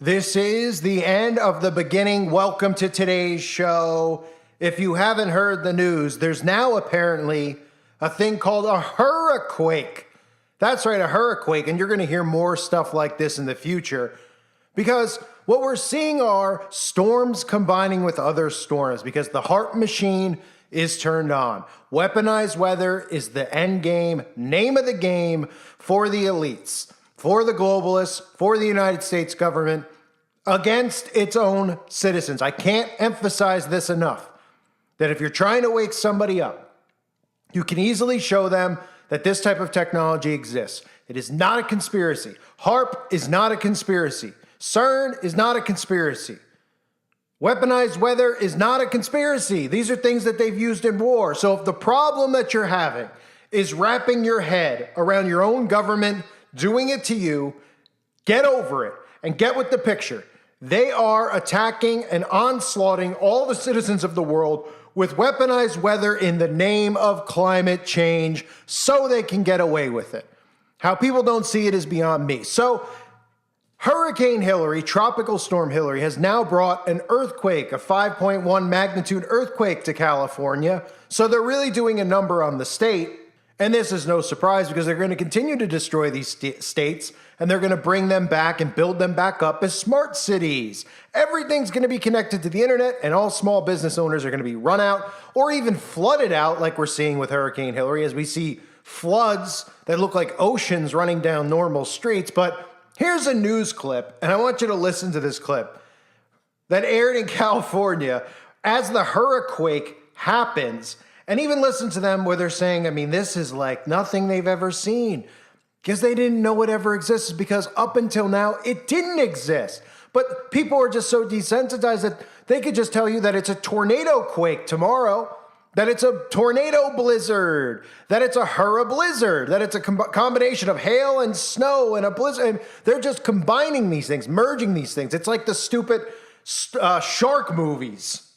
This is the end of the beginning. Welcome to today's show. If you haven't heard the news, there's now apparently a thing called a Hurriquake. That's right, a Hurriquake, and you're going to hear more stuff like this in the future because what we're seeing are storms combining with other storms because the HAARP machine is turned on. Weaponized weather is the end game, name of the game for the elites, for the globalists, for the United States government, against its own citizens. I can't emphasize this enough, that if you're trying to wake somebody up, you can easily show them that this type of technology exists. It is not a conspiracy. HAARP is not a conspiracy. CERN is not a conspiracy. Weaponized weather is not a conspiracy. These are things that they've used in war. So if the problem that you're having is wrapping your head around your own government doing it to you, get over it and get with the picture. They are attacking and onslaughting all the citizens of the world with weaponized weather in the name of climate change so they can get away with it. How people don't see it is beyond me. So Hurricane Hillary, Tropical Storm Hillary, has now brought an earthquake, a 5.1 magnitude earthquake to California. So they're really doing a number on the state. And this is no surprise because they're going to continue to destroy these states and they're going to bring them back and build them back up as smart cities. Everything's going to be connected to the internet and all small business owners are going to be run out or even flooded out like we're seeing with Hurricane Hillary as we see floods that look like oceans running down normal streets. But here's a news clip, and I want you to listen to this clip that aired in California as the Hurriquake happens. And even listen to them where they're saying, I mean, this is like nothing they've ever seen because they didn't know it ever exists because up until now, it didn't exist. But people are just so desensitized that they could just tell you that it's a tornado quake tomorrow, that it's a tornado blizzard, that it's a blizzard, that it's a combination of hail and snow and a blizzard. And they're just combining these things, merging these things. It's like the stupid shark movies.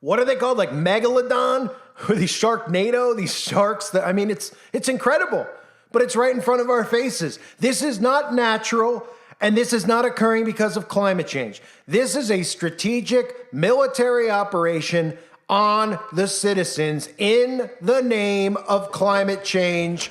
What are they called? Like Megalodon? These Sharknado, these sharks that, I mean, it's incredible, but it's right in front of our faces. This is not natural, and this is not occurring because of climate change. This is a strategic military operation on the citizens in the name of climate change.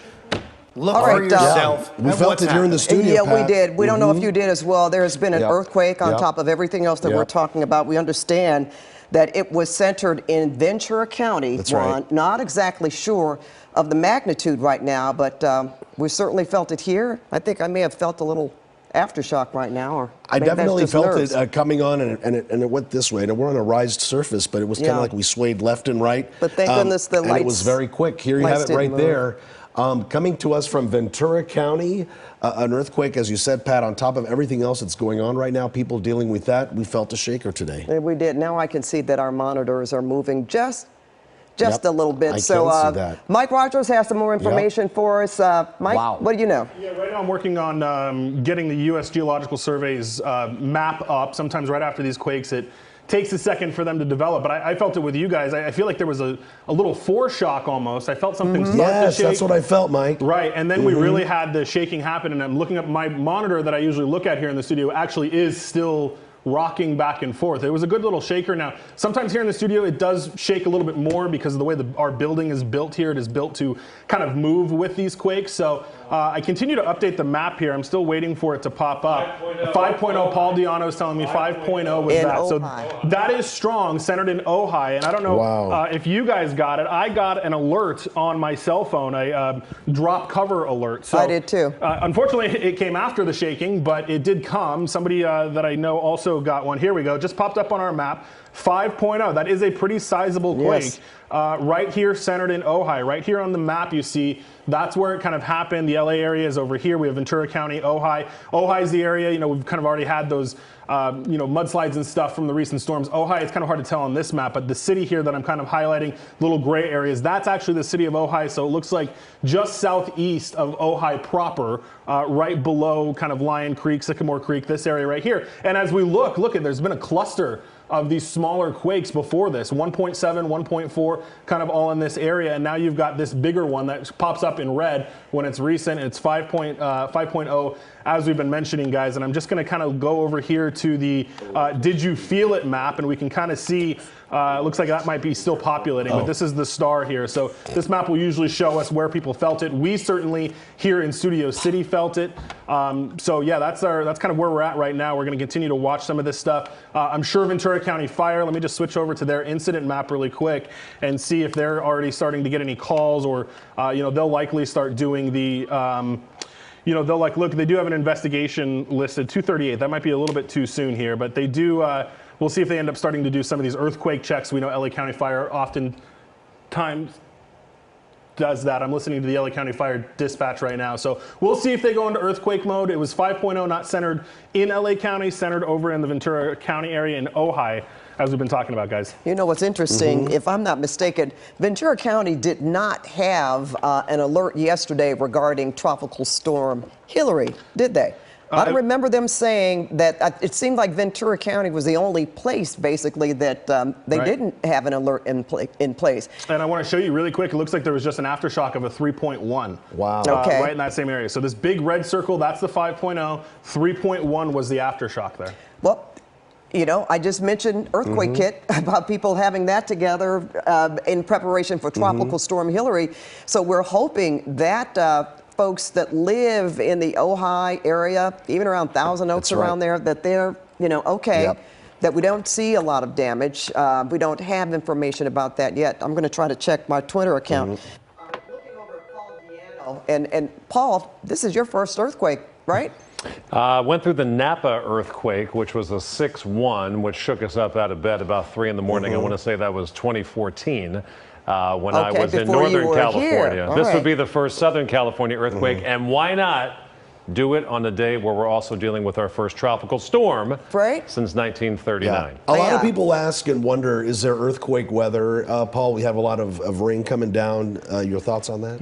Look for yourself. We felt it here in the studio. Yeah, Pat. We did. We don't know if you did as well. There has been an earthquake on top of everything else that we're talking about. We understand that it was centered in Ventura County. That's right. Not exactly sure of the magnitude right now, but we certainly felt it here. I think I may have felt a little aftershock right now. Or I definitely felt it coming on, and it went this way. And we're on a raised surface, but it was kind of like we swayed left and right. But thank goodness the lights. And it was very quick. Here you have it right there. Coming to us from Ventura County, an earthquake, as you said, Pat, on top of everything else that's going on right now, people dealing with that. We felt a shaker today. And we did. Now I can see that our monitors are moving just a little bit. I can see that. Mike Rogers has some more information for us. Mike, what do you know? Yeah, right now I'm working on getting the U.S. Geological Survey's map up. Sometimes right after these quakes, it takes a second for them to develop, but I felt it with you guys. I feel like there was a little foreshock almost. I felt something start to shake. That's what I felt, Mike. Right, and then we really had the shaking happen, and I'm looking up my monitor that I usually look at here in the studio actually is still rocking back and forth. It was a good little shaker. Now, sometimes here in the studio, it does shake a little bit more because of the way our building is built here. It is built to kind of move with these quakes. So I continue to update the map here. I'm still waiting for it to pop up. 5.0, Paul Diano is telling me 5.0 was that. So that is strong, centered in Ojai. And I don't know if you guys got it. I got an alert on my cell phone, a drop cover alert. So, I did too. Unfortunately, it came after the shaking, but it did come. Somebody that I know also got one. Here we go. Just popped up on our map. 5.0. That is a pretty sizable quake. Right here, centered in Ojai. Right here on the map, you see that's where it kind of happened. The LA area is over here. We have Ventura County, Ojai. Ojai is the area. You know, we've kind of already had those, mudslides and stuff from the recent storms. Ojai, it's kind of hard to tell on this map, but the city here that I'm kind of highlighting, little gray areas, that's actually the city of Ojai. So it looks like just southeast of Ojai proper, right below kind of Lion Creek, Sycamore Creek, this area right here. And as we look, there's been a cluster of these smaller quakes before this, 1.7, 1.4, kind of all in this area. And now you've got this bigger one that pops up in red when it's recent. It's 5.0 as we've been mentioning, guys. And I'm just going to kind of go over here to the Did You Feel It map, and we can kind of see, looks like that might be still populating, but this is the star here. So this map will usually show us where people felt it. We certainly here in Studio City felt it. So yeah, that's kind of where we're at right now. We're going to continue to watch some of this stuff. I'm sure Ventura County Fire, let me just switch over to their incident map really quick and see if they're already starting to get any calls, or they'll likely start doing the look, they do have an investigation listed, 238. That might be a little bit too soon here, but they do, we'll see if they end up starting to do some of these earthquake checks. We know LA County Fire oftentimes does that. I'm listening to the LA County Fire dispatch right now. So we'll see if they go into earthquake mode. It was 5.0, not centered in LA County, centered over in the Ventura County area in Ojai, as we've been talking about, guys. You know what's interesting, if I'm not mistaken, Ventura County did not have an alert yesterday regarding Tropical Storm Hillary, did they? I remember them saying that it seemed like Ventura County was the only place, basically, that they didn't have an alert in place. And I want to show you really quick, it looks like there was just an aftershock of a 3.1. Wow. Okay. Right in that same area. So this big red circle, that's the 5.0. 3.1 was the aftershock there. Well, I just mentioned Earthquake Kit about people having that together in preparation for Tropical Storm Hillary. So we're hoping that folks that live in the Ojai area, even around Thousand Oaks around there, that they're, okay, that we don't see a lot of damage. We don't have information about that yet. I'm going to try to check my Twitter account. Looking over at Paul Diano, and Paul, this is your first earthquake, right? Went through the Napa earthquake, which was a 6.1, which shook us up out of bed about 3 in the morning. I want to say that was 2014. When I was in Northern California. This would be the first Southern California earthquake, and why not do it on a day where we're also dealing with our first tropical storm since 1939. A lot of people ask and wonder, is there earthquake weather? Paul, we have a lot of rain coming down. Your thoughts on that?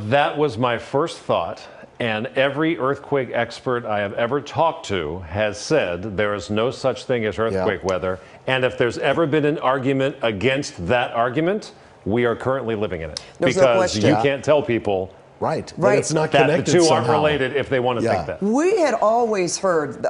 That was my first thought. And every earthquake expert I have ever talked to has said there is no such thing as earthquake weather. And if there's ever been an argument against that argument, we are currently living in it. Because you can't tell people that it's not connected that the two aren't somehow. related if they want to think that. We had always heard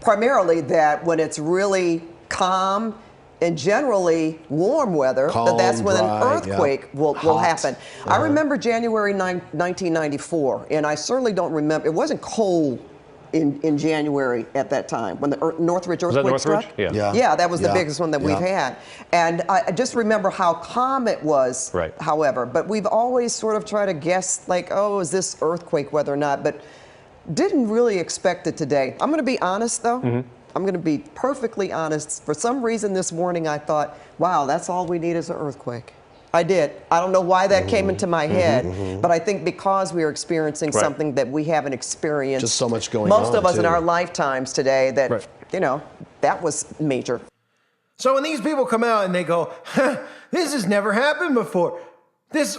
primarily that when it's really calm and generally warm weather, that's when an earthquake will happen. I remember January 1994, and I certainly don't remember, it wasn't cold in January at that time when the Northridge earthquake struck. Yeah, that was the biggest one that we've had. And I just remember how calm it was, however. But we've always sort of tried to guess, like, oh, is this earthquake weather or not? But didn't really expect it today. I'm going to be honest, though. I'm going to be perfectly honest. For some reason this morning I thought, wow, that's all we need is an earthquake. I did. I don't know why that came into my head, but I think because we are experiencing something that we haven't experienced. Just so much going on. Most of us in our lifetimes today that, that was major. So when these people come out and they go, this has never happened before.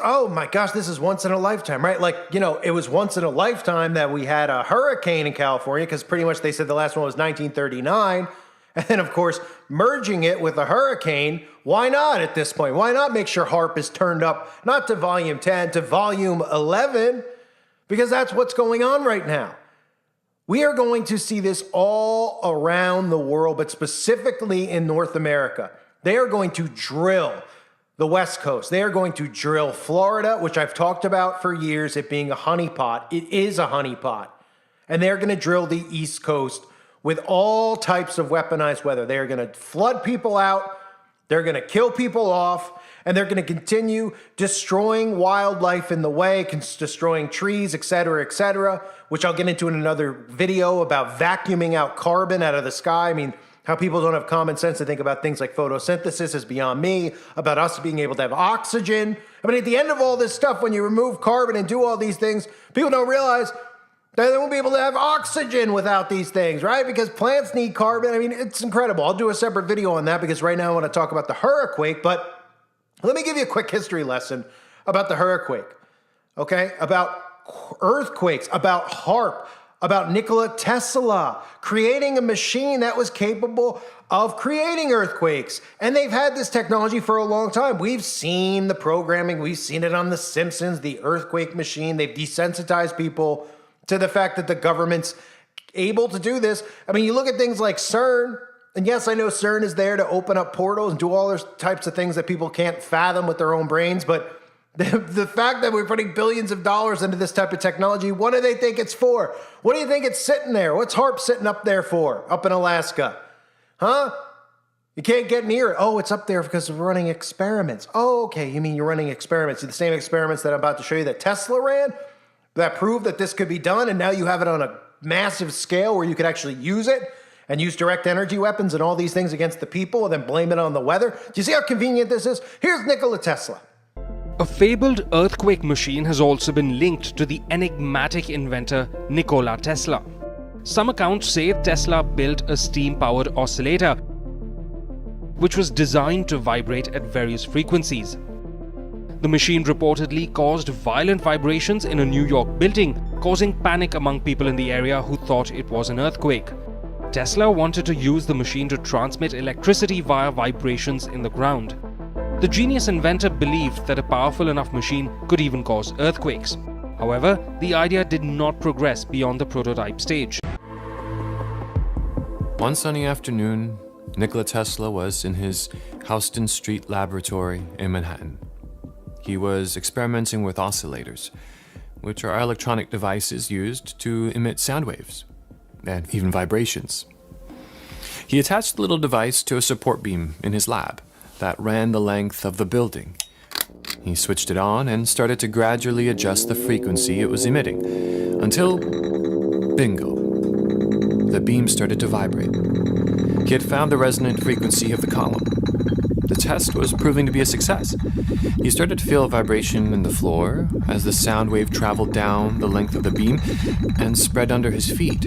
Oh my gosh, this is once in a lifetime, right? Like, it was once in a lifetime that we had a hurricane in California, because pretty much they said the last one was 1939. And then, of course, merging it with a hurricane, why not at this point? Why not make sure HARP is turned up, not to volume 10, to volume 11? Because that's what's going on right now. We are going to see this all around the world, but specifically in North America. They are going to drill the West Coast. They are going to drill Florida, which I've talked about for years, it being a honeypot. It is a honeypot. And they're going to drill the East Coast with all types of weaponized weather. They are going to flood people out. They're going to kill people off. And they're going to continue destroying wildlife in the way, destroying trees, et cetera, which I'll get into in another video about vacuuming out carbon out of the sky. I mean, how people don't have common sense to think about things like photosynthesis is beyond me, about us being able to have oxygen. I mean, at the end of all this stuff, when you remove carbon and do all these things, people don't realize that they won't be able to have oxygen without these things, right? Because plants need carbon. I mean, it's incredible. I'll do a separate video on that because right now I want to talk about the Hurriquake, but let me give you a quick history lesson about the Hurriquake, okay? About earthquakes, about HARP, about Nikola Tesla creating a machine that was capable of creating earthquakes. And they've had this technology for a long time. We've seen the programming. We've seen it on The Simpsons, the earthquake machine. They've desensitized people to the fact that the government's able to do this. I mean, you look at things like CERN, and yes, I know CERN is there to open up portals and do all those types of things that people can't fathom with their own brains, but the fact that we're putting billions of dollars into this type of technology, what do they think it's for? What do you think it's sitting there? What's HAARP sitting up there for, up in Alaska? Huh? You can't get near it. Oh, it's up there because we're running experiments. Oh, okay, you mean you're running experiments. The same experiments that I'm about to show you that Tesla ran that proved that this could be done, and now you have it on a massive scale where you could actually use it and use direct energy weapons and all these things against the people and then blame it on the weather. Do you see how convenient this is? Here's Nikola Tesla. A fabled earthquake machine has also been linked to the enigmatic inventor Nikola Tesla. Some accounts say Tesla built a steam-powered oscillator which was designed to vibrate at various frequencies. The machine reportedly caused violent vibrations in a New York building, causing panic among people in the area who thought it was an earthquake. Tesla wanted to use the machine to transmit electricity via vibrations in the ground. The genius inventor believed that a powerful enough machine could even cause earthquakes. However, the idea did not progress beyond the prototype stage. One sunny afternoon, Nikola Tesla was in his Houston Street laboratory in Manhattan. He was experimenting with oscillators, which are electronic devices used to emit sound waves and even vibrations. He attached the little device to a support beam in his lab that ran the length of the building. He switched it on and started to gradually adjust the frequency it was emitting until, bingo, the beam started to vibrate. He had found the resonant frequency of the column. The test was proving to be a success. He started to feel a vibration in the floor as the sound wave traveled down the length of the beam and spread under his feet.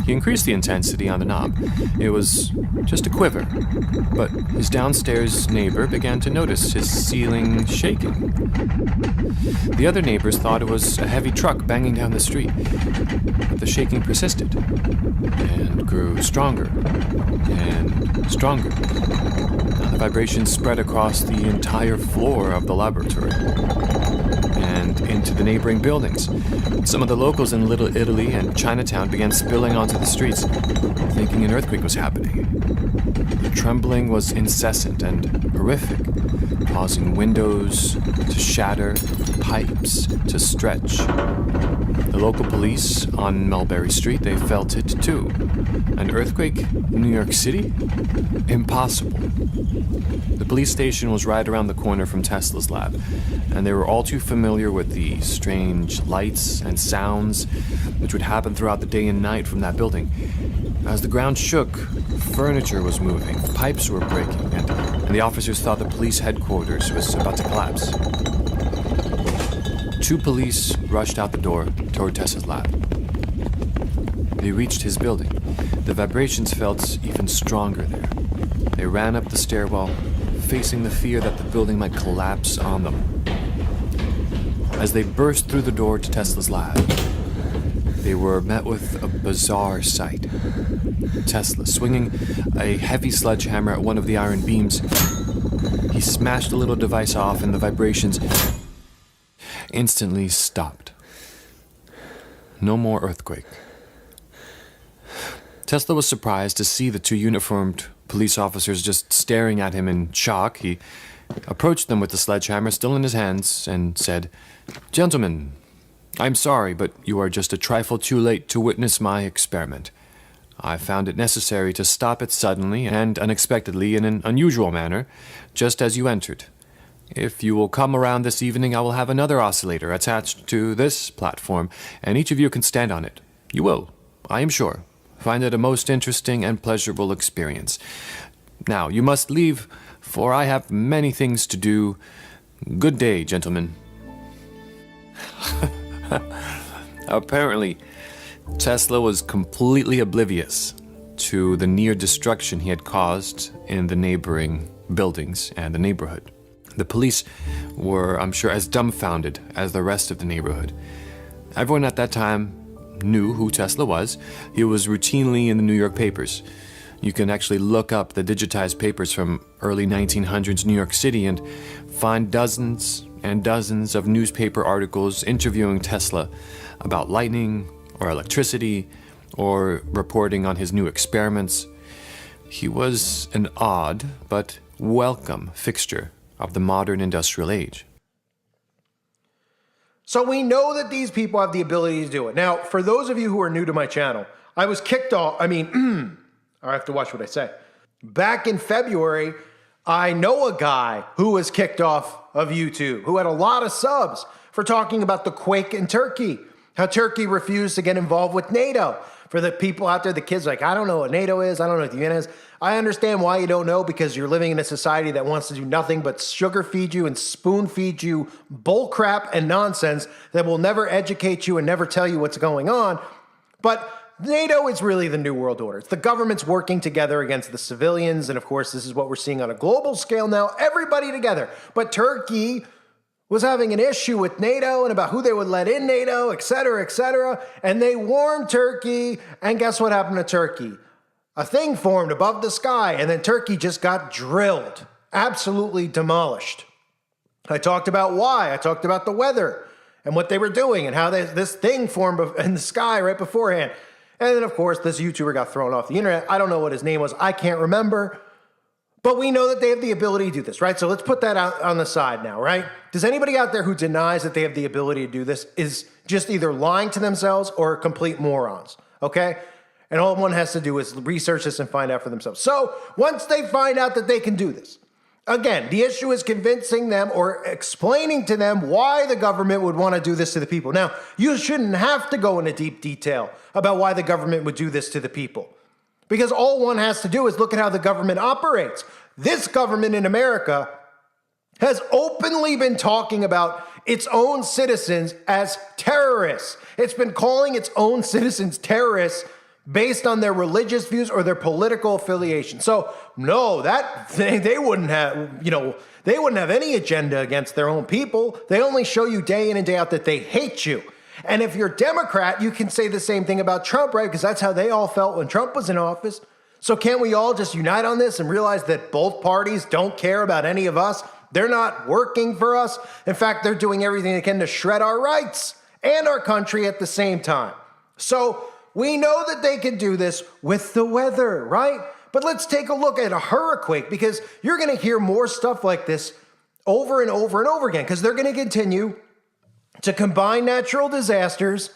He increased the intensity on the knob. It was just a quiver, but his downstairs neighbor began to notice his ceiling shaking. The other neighbors thought it was a heavy truck banging down the street, but the shaking persisted and grew stronger and stronger. The vibration spread across the entire floor of the laboratory and into the neighboring buildings. Some of the locals in Little Italy and Chinatown began spilling onto the streets, thinking an earthquake was happening. The trembling was incessant and horrific, causing windows to shatter, pipes to stretch. The local police on Mulberry Street, they felt it too. An earthquake in New York City? Impossible. The police station was right around the corner from Tesla's lab, and they were all too familiar with the strange lights and sounds which would happen throughout the day and night from that building. As the ground shook, furniture was moving, pipes were breaking, and the officers thought the police headquarters was about to collapse. 2 police rushed out the door toward Tesla's lab. They reached his building. The vibrations felt even stronger there. They ran up the stairwell, facing the fear that the building might collapse on them. As they burst through the door to Tesla's lab, they were met with a bizarre sight. Tesla, swinging a heavy sledgehammer at one of the iron beams, he smashed the little device off, and the vibrations instantly stopped. No more earthquake. Tesla was surprised to see the 2 uniformed police officers just staring at him in shock. He approached them with the sledgehammer still in his hands and said, "Gentlemen, I'm sorry, but you are just a trifle too late to witness my experiment. I found it necessary to stop it suddenly and unexpectedly in an unusual manner, just as you entered. If you will come around this evening, I will have another oscillator attached to this platform, and each of you can stand on it. You will, I am sure, find it a most interesting and pleasurable experience. Now, you must leave, for I have many things to do. Good day, gentlemen." Apparently, Tesla was completely oblivious to the near destruction he had caused in the neighboring buildings and the neighborhood. The police were, I'm sure, as dumbfounded as the rest of the neighborhood. Everyone at that time knew who Tesla was. He was routinely in the New York papers. You can actually look up the digitized papers from early 1900s New York City and find dozens and dozens of newspaper articles interviewing Tesla about lightning or electricity or reporting on his new experiments. He was an odd but welcome fixture of the modern industrial age. So we know that these people have the ability to do it. Now, for those of you who are new to my channel, I was kicked off. I have to watch what I say. Back in February, I know a guy who was kicked off of YouTube, who had a lot of subs for talking about the quake in Turkey, how Turkey refused to get involved with NATO. For the people out there, the kids like, I don't know what NATO is, I don't know what the UN is. I understand why you don't know, because you're living in a society that wants to do nothing but sugar feed you and spoon feed you bull crap and nonsense that will never educate you and never tell you what's going on. But NATO is really the New World Order. It's the governments working together against the civilians. And of course, this is what we're seeing on a global scale now, everybody together. But Turkey was having an issue with NATO and about who they would let in NATO, et cetera, et cetera. And they warned Turkey. And guess what happened to Turkey? A thing formed above the sky, and then Turkey just got drilled, absolutely demolished. I talked about why. I talked about the weather and what they were doing and how this thing formed in the sky right beforehand. And then, of course, this YouTuber got thrown off the internet. I don't know what his name was. I can't remember. But we know that they have the ability to do this, right? So let's put that out on the side now, right? Does anybody out there who denies that they have the ability to do this is just either lying to themselves or complete morons, okay? And all one has to do is research this and find out for themselves. So once they find out that they can do this, again, the issue is convincing them or explaining to them why the government would want to do this to the people. Now, you shouldn't have to go into deep detail about why the government would do this to the people, because all one has to do is look at how the government operates. This government in America has openly been talking about its own citizens as terrorists. It's been calling its own citizens terrorists based on their religious views or their political affiliation. So no, they wouldn't have, they wouldn't have any agenda against their own people. They only show you day in and day out that they hate you. And if you're Democrat, you can say the same thing about Trump, right? Because that's how they all felt when Trump was in office. So can't we all just unite on this and realize that both parties don't care about any of us? They're not working for us. In fact, they're doing everything they can to shred our rights and our country at the same time. So we know that they can do this with the weather, right? But let's take a look at a hurricane, because you're going to hear more stuff like this over and over and over again, because they're going to continue to combine natural disasters,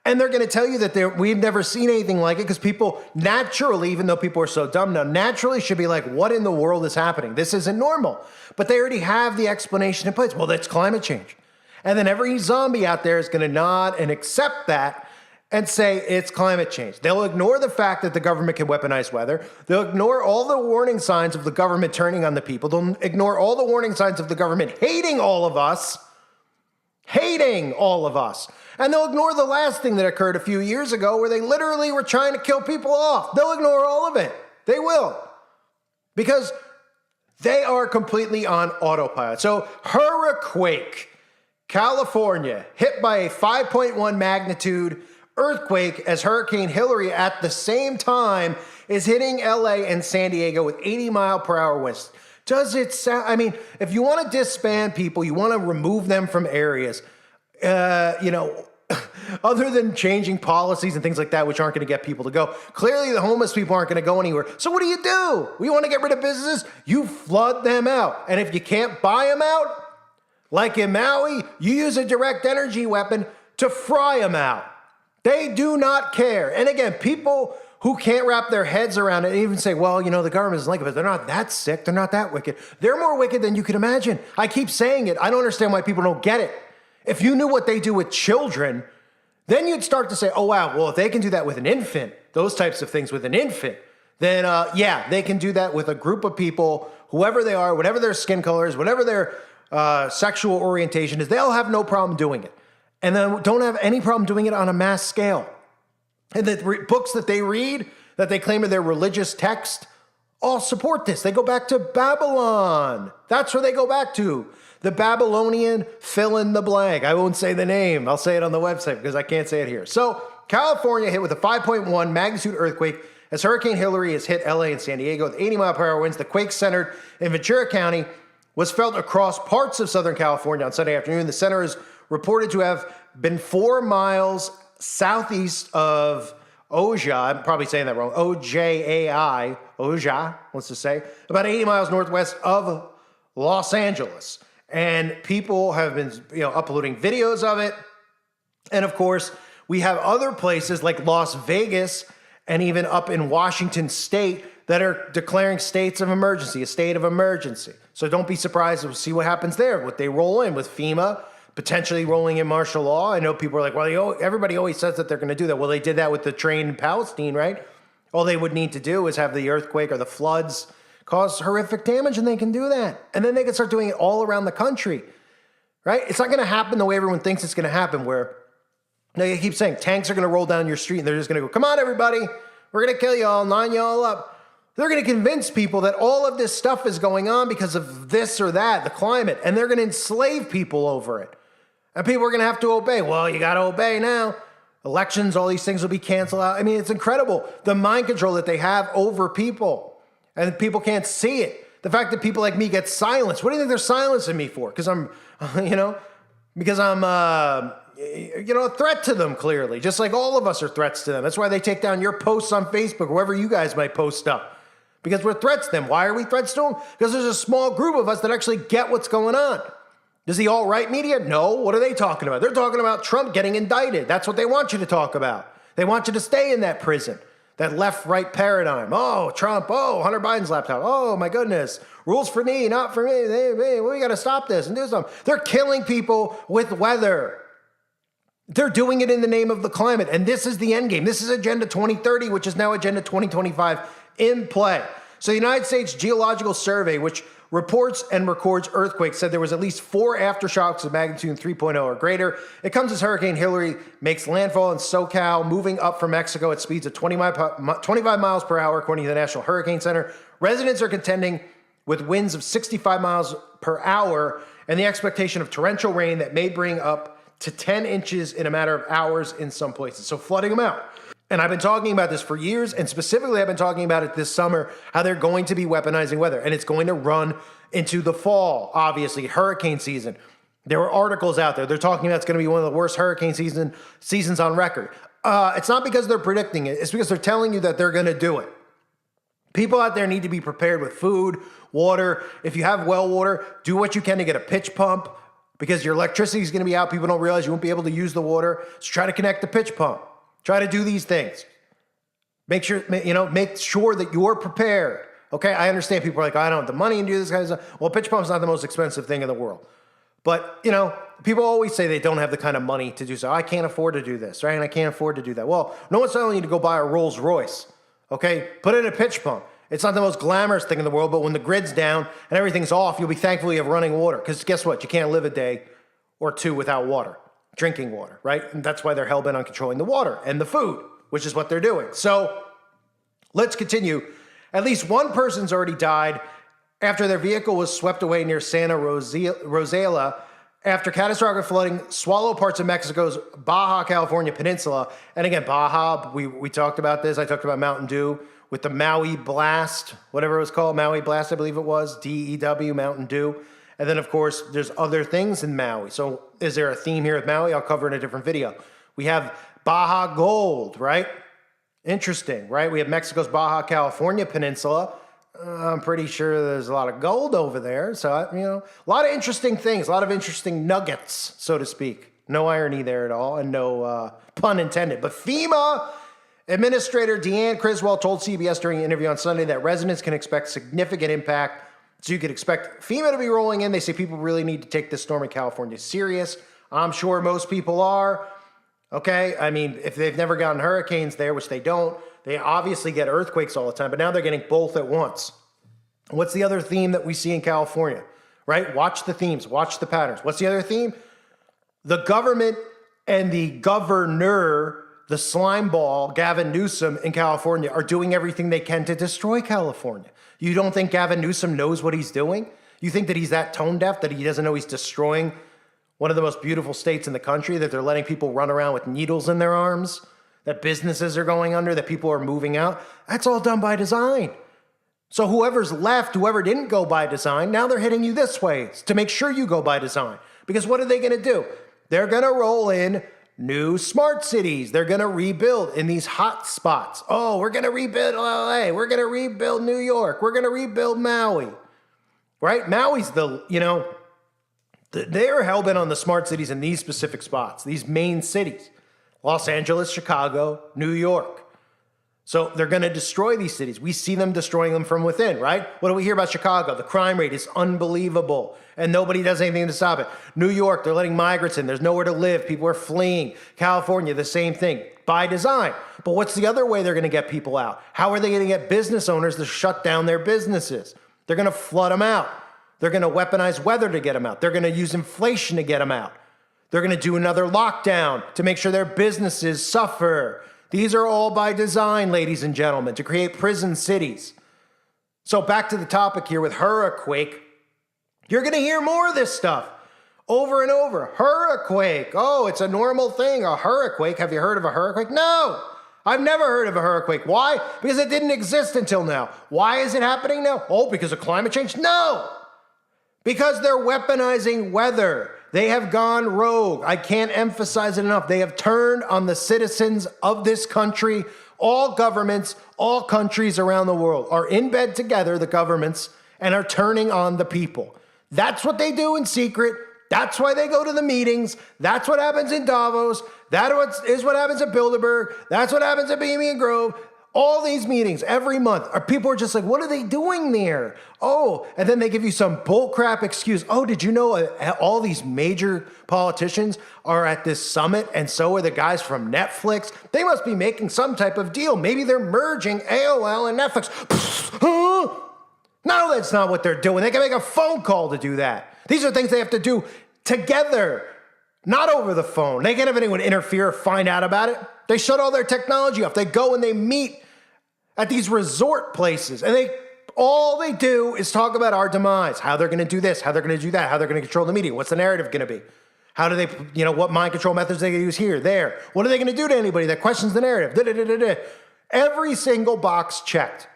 and they're going to tell you that we've never seen anything like it, because people naturally, even though people are so dumb now, naturally should be like, what in the world is happening? This isn't normal. But they already have the explanation in place. Well, that's climate change. And then every zombie out there is going to nod and accept that and say it's climate change. They'll ignore the fact that the government can weaponize weather. They'll ignore all the warning signs of the government turning on the people. They'll ignore all the warning signs of the government hating all of us. And they'll ignore the last thing that occurred a few years ago where they literally were trying to kill people off. They'll ignore all of it. They will. Because they are completely on autopilot. So Hurriquake, California, hit by a 5.1 magnitude earthquake as Hurricane Hillary at the same time is hitting LA and San Diego with 80-mile-per-hour winds. Does it sound, if you want to disband people, you want to remove them from areas, other than changing policies and things like that, which aren't going to get people to go. Clearly, the homeless people aren't going to go anywhere. So what do? We want to get rid of businesses? You flood them out. And if you can't buy them out, like in Maui, you use a direct energy weapon to fry them out. They do not care. And again, people who can't wrap their heads around it and even say, well, the government isn't like it, but they're not that sick. They're not that wicked. They're more wicked than you can imagine. I keep saying it. I don't understand why people don't get it. If you knew what they do with children, then you'd start to say, oh, wow, well, if they can do that with an infant, those types of things with an infant, then they can do that with a group of people, whoever they are, whatever their skin color is, whatever their sexual orientation is, they'll have no problem doing it. And then don't have any problem doing it on a mass scale. And the books that they read, that they claim are their religious text, all support this. They go back to Babylon. That's where they go back to. The Babylonian fill in the blank. I won't say the name. I'll say it on the website because I can't say it here. So California hit with a 5.1 magnitude earthquake as Hurricane Hillary has hit LA and San Diego with 80-mile-per-hour winds. The quake centered in Ventura County was felt across parts of Southern California on Sunday afternoon. The center is reported to have been 4 miles southeast of Ojai. I'm probably saying that wrong. Ojai, Ojai, let's just say, about 80 miles northwest of Los Angeles. And people have been, uploading videos of it. And of course, we have other places like Las Vegas and even up in Washington State that are declaring states of emergency, a state of emergency. So don't be surprised to see what happens there, what they roll in with FEMA, potentially rolling in martial law. I know people are like, well, everybody always says that they're going to do that. Well, they did that with the train in Palestine, right? All they would need to do is have the earthquake or the floods cause horrific damage, and they can do that. And then they can start doing it all around the country, right? It's not going to happen the way everyone thinks it's going to happen, where they keep saying tanks are going to roll down your street, and they're just going to go, come on, everybody, we're going to kill you all, line you all up. They're going to convince people that all of this stuff is going on because of this or that, the climate, and they're going to enslave people over it. And people are going to have to obey. Well, you got to obey now. Elections, all these things will be canceled out. I mean, it's incredible, the mind control that they have over people, and people can't see it. The fact that people like me get silenced. What do you think they're silencing me for? Because I'm, a threat to them, clearly, just like all of us are threats to them. That's why they take down your posts on Facebook, wherever you guys might post up. Because we're threats to them. Why are we threats to them? Because there's a small group of us that actually get what's going on. Does the alt-right media? No. What are they talking about? They're talking about Trump getting indicted. That's what they want you to talk about. They want you to stay in that prison, that left-right paradigm. Oh, Trump. Oh, Hunter Biden's laptop. Oh, my goodness. Rules for me, not for me. Hey, we got to stop this and do something. They're killing people with weather. They're doing it in the name of the climate. And this is the end game. This is Agenda 2030, which is now Agenda 2025 in play. So the United States Geological Survey, which reports and records earthquakes, said there was at least 4 aftershocks of magnitude 3.0 or greater. It comes as Hurricane Hillary makes landfall in SoCal, moving up from Mexico at speeds of 25 miles per hour, according to the National Hurricane Center. Residents are contending with winds of 65 miles per hour and the expectation of torrential rain that may bring up to 10 inches in a matter of hours in some places. So flooding them out. And I've been talking about this for years, and specifically I've been talking about it this summer, how they're going to be weaponizing weather, and it's going to run into the fall, obviously, hurricane season. There were articles out there. They're talking about it's going to be one of the worst hurricane seasons on record. It's not because they're predicting it. It's because they're telling you that they're going to do it. People out there need to be prepared with food, water. If you have well water, do what you can to get a pitch pump, because your electricity is going to be out. People don't realize you won't be able to use the water. So try to connect the pitch pump. Try to do these things. Make sure that you're prepared. Okay, I understand people are like, I don't have the money to do this kind of stuff. Well, pitch pump's not the most expensive thing in the world. But, people always say they don't have the kind of money to do so. I can't afford to do this, right? And I can't afford to do that. Well, no one's telling you to go buy a Rolls Royce. Okay, put in a pitch pump. It's not the most glamorous thing in the world, but when the grid's down and everything's off, you'll be thankful you have running water. Because guess what? You can't live a day or two without water. Drinking water, right? And that's why they're hell-bent on controlling the water and the food, which is what they're doing. So let's continue. At least one person's already died after their vehicle was swept away near Santa Rosa after catastrophic flooding swallowed parts of Mexico's Baja California peninsula. And again, Baja, we talked about this. I talked about Mountain Dew with the Maui Blast, whatever it was called, Maui Blast, I believe it was, DEW, Mountain Dew. And then, of course, there's other things in Maui. So is there a theme here with Maui? I'll cover in a different video. We have Baja Gold, right? Interesting, right? We have Mexico's Baja California Peninsula. I'm pretty sure there's a lot of gold over there. So, a lot of interesting things, a lot of interesting nuggets, so to speak. No irony there at all, and no pun intended. But FEMA Administrator Deanne Criswell told CBS during an interview on Sunday that residents can expect significant impact. So you could expect FEMA to be rolling in. They say people really need to take this storm in California serious. I'm sure most people are. Okay, I mean, if they've never gotten hurricanes there, which they don't, they obviously get earthquakes all the time, but now they're getting both at once. What's the other theme that we see in California, right? Watch the themes, watch the patterns. What's the other theme? The government and the governor, the slime ball, Gavin Newsom in California, are doing everything they can to destroy California. You don't think Gavin Newsom knows what he's doing? You think that he's that tone deaf that he doesn't know he's destroying one of the most beautiful states in the country, that they're letting people run around with needles in their arms, that businesses are going under, that people are moving out? That's all done by design. So whoever's left, whoever didn't go by design, now they're hitting you this way to make sure you go by design. Because what are they going to do? They're going to roll in new smart cities. They're going to rebuild in these hot spots. Oh, we're going to rebuild LA. We're going to rebuild New York. We're going to rebuild Maui. Right? Maui's they're hell-bent on the smart cities in these specific spots, these main cities. Los Angeles, Chicago, New York. So they're going to destroy these cities. We see them destroying them from within, right? What do we hear about Chicago? The crime rate is unbelievable, and nobody does anything to stop it. New York, they're letting migrants in. There's nowhere to live. People are fleeing. California, the same thing, by design. But what's the other way they're going to get people out? How are they going to get business owners to shut down their businesses? They're going to flood them out. They're going to weaponize weather to get them out. They're going to use inflation to get them out. They're going to do another lockdown to make sure their businesses suffer. These are all by design, ladies and gentlemen, to create prison cities. So back to the topic here with Hurriquake. You're going to hear more of this stuff over and over. Hurriquake. Oh, it's a normal thing. A Hurriquake. Have you heard of a Hurriquake? No, I've never heard of a Hurriquake. Why? Because it didn't exist until now. Why is it happening now? Oh, because of climate change? No, because they're weaponizing weather. They have gone rogue. I can't emphasize it enough. They have turned on the citizens of this country. All governments, all countries around the world are in bed together, the governments, and are turning on the people. That's what they do in secret. That's why they go to the meetings. That's what happens in Davos. That is what happens at Bilderberg. That's what happens at Bohemian Grove. All these meetings every month, people are just like, what are they doing there? Oh, and then they give you some bullcrap excuse. Oh, did you know all these major politicians are at this summit, and so are the guys from Netflix? They must be making some type of deal. Maybe they're merging AOL and Netflix. No, that's not what they're doing. They can make a phone call to do that. These are things they have to do together, not over the phone. They can't have anyone interfere or find out about it. They shut all their technology off. They go and they meet at these resort places, and all they do is talk about our demise, how they're going to do this, how they're going to do that, how they're going to control the media. What's the narrative going to be? How do they, what mind control methods they use here, there? What are they going to do to anybody that questions the narrative? Da-da-da-da-da. Every single box checked.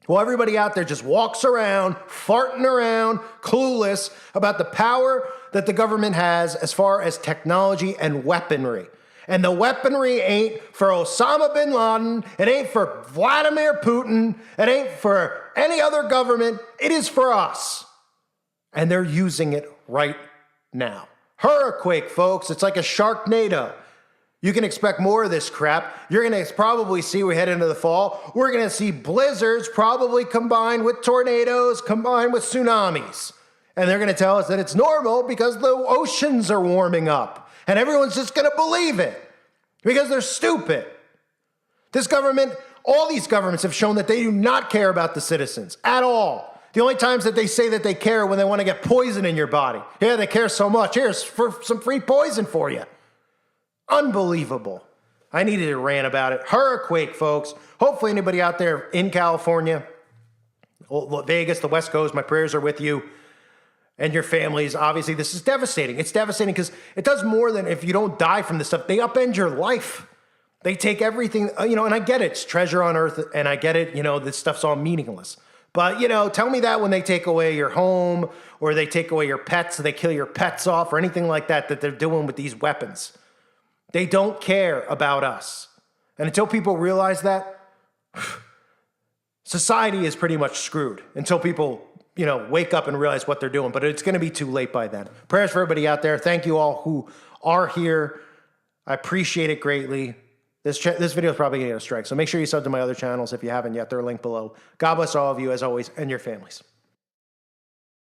Well, everybody out there just walks around, farting around, clueless about the power that the government has as far as technology and weaponry. And the weaponry ain't for Osama bin Laden. It ain't for Vladimir Putin. It ain't for any other government. It is for us. And they're using it right now. Hurriquake, folks. It's like a Sharknado. You can expect more of this crap. You're going to probably see, we head into the fall, we're going to see blizzards probably combined with tornadoes, combined with tsunamis. And they're going to tell us that it's normal because the oceans are warming up. And everyone's just going to believe it because they're stupid. This government, all these governments have shown that they do not care about the citizens at all. The only times that they say that they care when they want to get poison in your body. Yeah, they care so much. Here's for some free poison for you. Unbelievable. I needed to rant about it. Hurriquake, folks. Hopefully anybody out there in California, Vegas, the West Coast, my prayers are with you. And your families, obviously, this is devastating. It's devastating because it does more than if you don't die from this stuff. They upend your life. They take everything, and I get it. It's treasure on earth, and I get it, this stuff's all meaningless. But, tell me that when they take away your home or they take away your pets, they kill your pets off or anything like that they're doing with these weapons. They don't care about us. And until people realize that, society is pretty much screwed until people wake up and realize what they're doing, but it's going to be too late by then. Prayers for everybody out there. Thank you all who are here. I appreciate it greatly. This video is probably going to get a strike, so make sure you sub to my other channels if you haven't yet. They're linked below. God bless all of you, as always, and your families.